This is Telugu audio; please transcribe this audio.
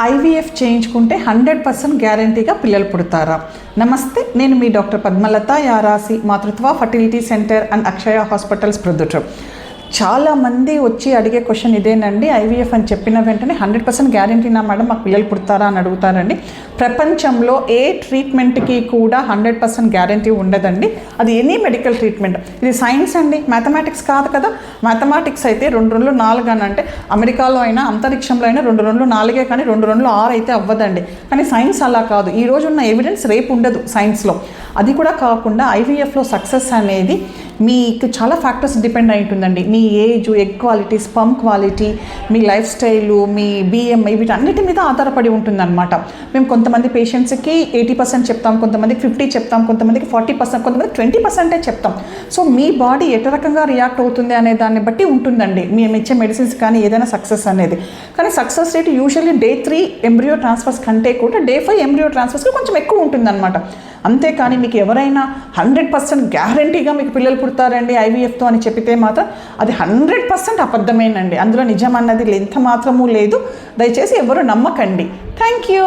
ఐవీఎఫ్ చేయించుకుంటే 100% గ్యారంటీగా పిల్లలు పుడతారా? నమస్తే, నేను మీ డాక్టర్ పద్మలత యారాసి, మాతృత్వ fertility centre and Akshaya hospitals Proddatur. చాలామంది వచ్చి అడిగే క్వశ్చన్ ఇదేనండి. ఐవీఎఫ్ అని చెప్పిన వెంటనే 100% గ్యారంటీనా మేడం మాకు పిల్లలు పుడతారా అని అడుగుతారండి. ప్రపంచంలో ఏ ట్రీట్మెంట్కి కూడా 100% గ్యారంటీ ఉండదండి. అది ఎనీ మెడికల్ ట్రీట్మెంట్. ఇది సైన్స్ అండి, మ్యాథమెటిక్స్ కాదు కదా. మ్యాథమెటిక్స్ అయితే 2 2 4 అని అంటే అమెరికాలో అయినా అంతరిక్షంలో అయినా 2 2 4 కానీ 2 2 6 అయితే అవ్వదండి. కానీ సైన్స్ అలా కాదు. ఈ రోజు ఉన్న ఎవిడెన్స్ రేపు ఉండదు సైన్స్లో. అది కూడా కాకుండా ఐవీఎఫ్లో సక్సెస్ అనేది మీకు చాలా ఫ్యాక్టర్స్ డిపెండ్ అయి ఉంటుందండి. మీ age, egg quality, sperm quality, మీ లైఫ్ స్టైలు, మీ బిఎంఐ, వీటన్నిటి మీద ఆధారపడి ఉంటుందన్నమాట. మేము కొంతమంది పేషెంట్స్కి 80% చెప్తాం, కొంతమందికి 50 చెప్తాం, కొంతమందికి 40%, కొంతమందికి 20% చెప్తాం. సో మీ బాడీ ఎటు రకంగా రియాక్ట్ అవుతుంది అనే దాన్ని బట్టి ఉంటుందండి మేము ఇచ్చే మెడిసిన్స్ కానీ ఏదైనా సక్సెస్ అనేది. కానీ success rate usually Day 3 embryo transfers కంటే కూడా Day 5 ఎంబ్రియో ట్రాన్స్ఫర్స్కి కొంచెం ఎక్కువ ఉంటుందన్నమాట. అంతేకాని మీకు ఎవరైనా 100% గ్యారంటీగా మీకు పిల్లలు పుడతారండి ఐవీఎఫ్తో అని చెప్పితే మాత్రం అది 100% అబద్ధమేనండి. అందులో నిజం అన్నది ఎంత మాత్రమూ లేదు. దయచేసి ఎవరు నమ్మకండి. Thank you.